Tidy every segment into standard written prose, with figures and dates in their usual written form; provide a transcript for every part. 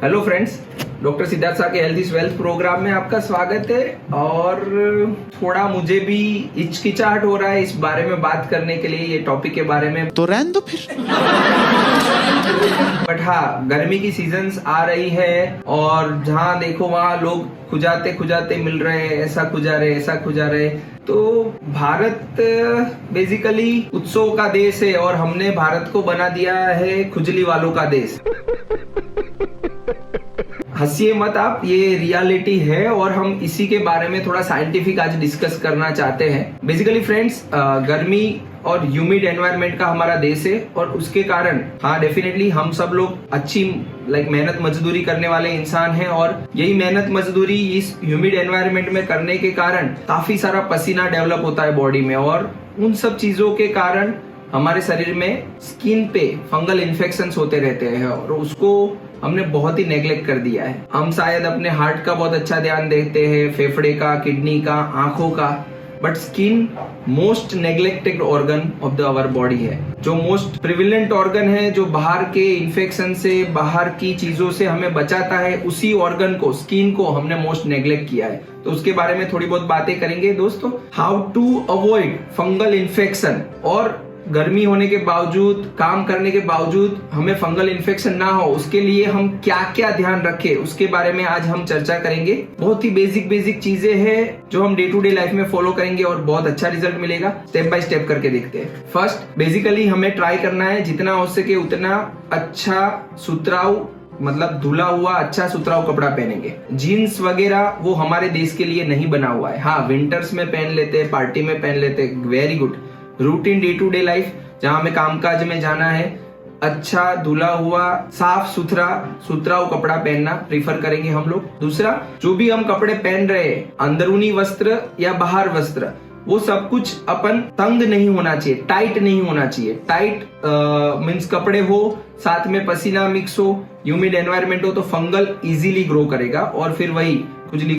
Hello friends, doctor Siddharth Shah के health is wealth programme में आपका स्वागत है। और थोड़ा मुझे भी हिचकिचाहट हो रहा है इस बारे में बात करने के लिए, ये टॉपिक के बारे में। तो रहने दो फिर। बट हाँ, गर्मी की सीजन्स आ रही है और जहाँ देखो वहाँ लोग खुजाते खुजाते मिल रहे हैं, ऐसा खुजा रहे ऐसा खुजा रहे। तो भारत बेसिकली उत्सव का देश है और हमने भारत को बना दिया है खुजली वालों का देश। हंसिए मत आप, ये रियलिटी है और हम इसी के बारे में थोड़ा साइंटिफिक आज डिस्कस करना चाहते हैं। बेसिकली फ्रेंड्स, गर्मी और ह्यूमिड एनवायरनमेंट का हमारा देश है और उसके कारण हाँ डेफिनेटली हम सब लोग अच्छी मेहनत मजदूरी करने वाले इंसान हैं और यही मेहनत मजदूरी इस ह्यूमिड एनवायरनमेंट में करने के कारण काफी सारा पसीना डेवलप होता है बॉडी में और उन सब चीजों के कारण हमारे शरीर में स्किन पे फंगल इन्फेक्शंस होते रहते हैं और उसको हमने बहुत ही नेग्लेक्ट कर दिया है। हम शायद अपने हार्ट का बहुत अच्छा ध्यान देते हैं, फेफड़े का, किडनी का, आंखों का, but skin most neglected organ of the our body है। जो मोस्ट प्रिविलेंट ऑर्गन है, जो बाहर के इन्फेक्शन से, बाहर की चीजों से हमें बचाता है, उसी ऑर्गन को, स्किन को हमने मोस्ट नेग्लेक्ट किया है। तो उसके बारे में थोड़ी बहुत बातें करेंगे दोस्तों। How to avoid fungal infection, और गर्मी होने के बावजूद, काम करने के बावजूद हमें फंगल इन्फेक्शन ना हो, उसके लिए हम क्या क्या ध्यान रखें, उसके बारे में आज हम चर्चा करेंगे। बहुत ही बेसिक चीजें हैं जो हम डे टू डे लाइफ में फॉलो करेंगे और बहुत अच्छा रिजल्ट मिलेगा। स्टेप बाय स्टेप करके देखते हैं। फर्स्ट, बेसिकली हमें ट्राई करना है जितना हो सके उतना अच्छा सुतराउ, मतलब धुला हुआ अच्छा सुतराउ कपड़ा पहनेंगे। जीन्स वगैरह वो हमारे देश के लिए नहीं बना हुआ है। हाँ, विंटर्स में पहन लेते हैं, पार्टी में पहन लेते हैं, very good. Routine day to day life जहां हमें कामकाज में जाना है, अच्छा धुला हुआ साफ सुथरा सुतराउ कपड़ा पहनना प्रीफर करेंगे हम लोग। दूसरा, जो भी हम कपड़े पहन रहे हैं, अंदरूनी वस्त्र या बाहर वस्त्र, वो सब कुछ अपन तंग नहीं होना चाहिए, टाइट नहीं होना चाहिए। टाइट मीन्स कपड़े हो, साथ में पसीना मिक्स हो, ह्यूमिड एनवायरनमेंट हो, तो फंगल इजीली ग्रो करेगा और फिर वही खुजली।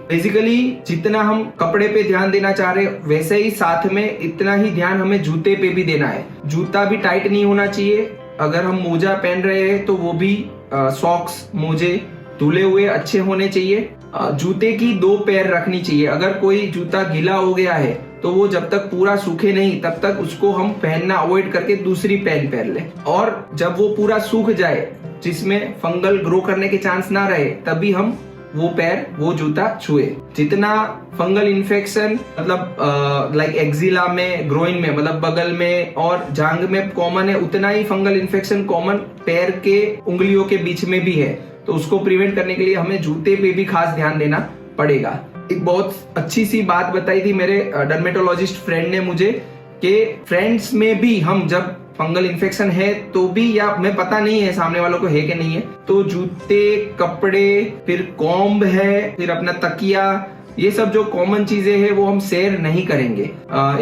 बेसिकली जितना हम कपड़े पे ध्यान देना चाह रहे हैं, वैसे ही साथ में इतना ही ध्यान हमें जूते पे भी देना है। जूता भी टाइट नहीं होना चाहिए। अगर हम मोजा पहन रहे हैं तो वो भी सॉक्स, मोजे धुले हुए अच्छे होने चाहिए। जूते की 2 पैर रखनी चाहिए। अगर कोई जूता गीला हो गया है तो वो जब तक पूरा सूखे नहीं तब तक उसको हम पहनना अवॉइड करके दूसरी पैर पहन ले, और जब वो पूरा सूख जाए, जिसमें फंगल ग्रो करने के चांस ना रहे, तभी हम वो पैर, वो जूता छुए। जितना फंगल इन्फेक्शन मतलब लाइक एक्जिला में, ग्रोइन में, मतलब बगल में और जांघ में कॉमन है, उतना ही फंगल इन्फेक्शन कॉमन पैर के उंगलियों के बीच में भी है। तो उसको प्रिवेंट करने के लिए हमें जूते पे भी खास ध्यान देना पड़ेगा। एक बहुत अच्छी सी बात बताई थी मेरे डर्मेटोलॉजिस्ट फ्रेंड ने मुझे कि फ्रेंड्स में भी हम जब फंगल इन्फेक्शन है तो भी, या मैं पता नहीं है सामने वालों को है कि नहीं है, तो जूते, कपड़े, फिर कॉम्ब है, फिर अपना तकिया, ये सब जो कॉमन चीजें हैं वो हम शेयर नहीं करेंगे,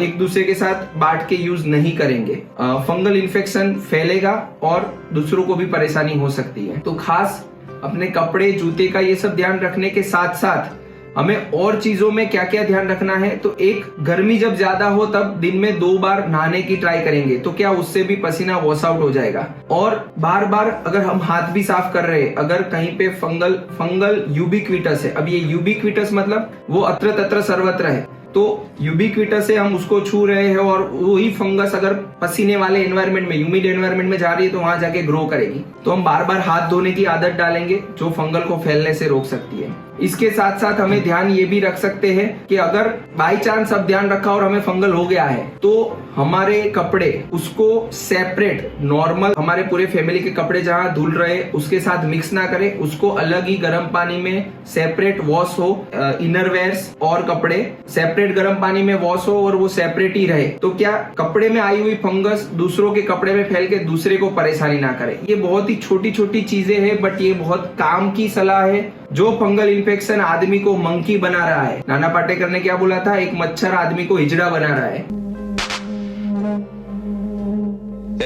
एक दूसरे के साथ बांट के यूज नहीं करेंगे। फंगल इन्फेक्शन फैलेगा और दूसरों को भी परेशानी हो सकती है। तो खास अपने कपड़े, जूते का ये सब ध्यान रखने के साथ साथ हमें और चीजों में क्या क्या ध्यान रखना है। तो एक, गर्मी जब ज्यादा हो तब दिन में 2 बार नहाने की ट्राई करेंगे, तो क्या उससे भी पसीना वॉश आउट हो जाएगा। और बार बार अगर हम हाथ भी साफ कर रहे हैं, अगर कहीं पे फंगल यूबिक्विटस है, अब ये यूबिक्विटस मतलब वो अत्र तत्र सर्वत्र है, तो यूबिक्विटस से हम उसको छू रहे हैं और वही फंगस अगर पसीने वाले एनवायरनमेंट में, ह्यूमिड एनवायरनमेंट में जा रही है तो वहां जाके ग्रो करेगी। तो हम बार बार हाथ धोने की आदत डालेंगे जो फंगल को फैलने से रोक सकती है। इसके साथ साथ हमें ध्यान ये भी रख सकते हैं कि अगर बाई चांस अब ध्यान रखा और हमें फंगल हो गया है तो हमारे कपड़े उसको सेपरेट, नॉर्मल हमारे पूरे फैमिली के कपड़े जहां धुल रहे उसके साथ मिक्स ना करें, उसको अलग ही गर्म पानी में सेपरेट वॉश हो। इनरवेयर्स और कपड़े सेपरेट गर्म पानी में वॉश हो और वो सेपरेट ही रहे, तो क्या कपड़े में आई हुई फंगस दूसरों के कपड़े में फैल के दूसरे को परेशानी ना करे। ये बहुत ही छोटी छोटी चीजें हैं, बट ये बहुत काम की सलाह है। जो फंगल इन्फेक्शन आदमी को मंकी बना रहा है, नाना पाटेकर ने क्या बोला था, एक मच्छर आदमी को हिजड़ा बना रहा है।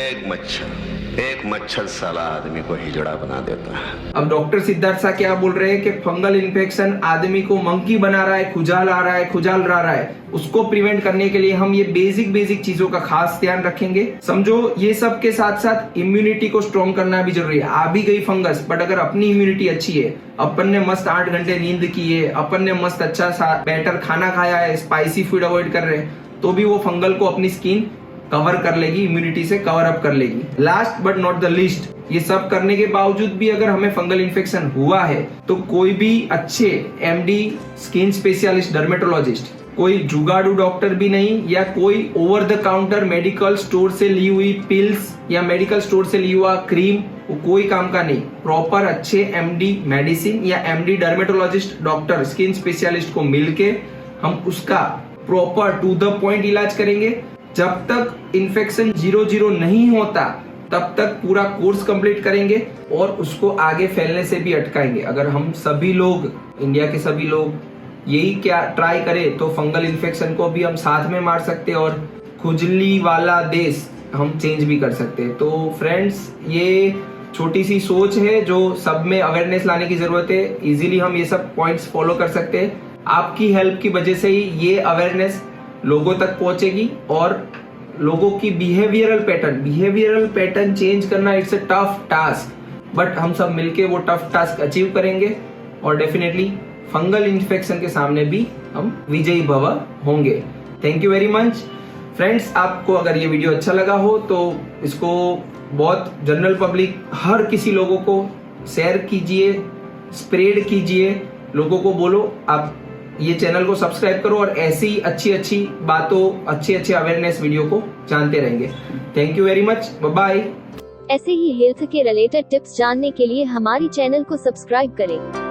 एक मच्छर एक मच्छर साला आदमी को हिजड़ा बना देता है। अब डॉक्टर सिद्धार्थ सा क्या बोल रहे हैं कि फंगल इन्फेक्शन आदमी को मंकी बना रहा है, खुजाल रहा है। उसको प्रिवेंट करने के लिए हम ये बेसिक चीजों का खास ध्यान रखेंगे। समझो ये सब के साथ साथ इम्यूनिटी को स्ट्रॉन्ग करना भी जरूरी है। आ भी गई फंगस, बट अगर अपनी इम्यूनिटी अच्छी है, अपन ने मस्त 8 घंटे नींद की है, अपन ने मस्त अच्छा सा बेटर खाना खाया है, स्पाइसी फूड अवॉइड कर रहे हैं, तो भी वो फंगल को अपनी स्किन कवर कर लेगी, इम्यूनिटी से कवर अप कर लेगी। Last but not the least, ये सब करने के बावजूद भी अगर हमें फंगल इन्फेक्शन हुआ है तो कोई भी अच्छे एमडी स्किन स्पेशलिस्ट डर्मेटोलॉजिस्ट, कोई जुगाड़ू डॉक्टर भी नहीं, या कोई over the counter medical store से ली हुई पिल्स या मेडिकल स्टोर से ली हुआ क्रीम, वो कोई काम का नहीं। प्रॉपर अच्छे एमडी मेडिसिन या MD dermatologist doctor skin specialist को मिलके हम उसका प्रॉपर टू द पॉइंट इलाज करेंगे। जब तक इन्फेक्शन 0 नहीं होता तब तक पूरा कोर्स कंप्लीट करेंगे और उसको आगे फैलने से भी अटकाएंगे। अगर हम सभी लोग, इंडिया के सभी लोग यही क्या ट्राई करें तो फंगल इन्फेक्शन को भी हम साथ में मार सकते हैं और खुजली वाला देश हम चेंज भी कर सकते हैं। तो फ्रेंड्स, ये छोटी सी सोच है जो सब में अवेयरनेस लाने की जरूरत है। इजीली हम ये सब पॉइंट्स फॉलो कर सकते हैं। आपकी हेल्प की वजह से ही ये अवेयरनेस लोगों तक पहुंचेगी और लोगों की बिहेवियरल पैटर्न चेंज करना it's a tough task, but हम सब मिलके वो टफ टास्क अचीव करेंगे और डेफिनेटली फंगल इन्फेक्शन के सामने भी हम विजयी भव होंगे। Thank you very much friends. आपको अगर ये वीडियो अच्छा लगा हो तो इसको बहुत जनरल पब्लिक, हर किसी लोगों को शेयर कीजिए, स्प्रेड कीजिए, लोगों को बोलो आप ये चैनल को सब्सक्राइब करो और ऐसी अच्छी बातों, अच्छे अवेयरनेस वीडियो को जानते रहेंगे। Thank you very much, bye bye. ऐसे ही हेल्थ के रिलेटेड टिप्स जानने के लिए हमारी चैनल को सब्सक्राइब करें।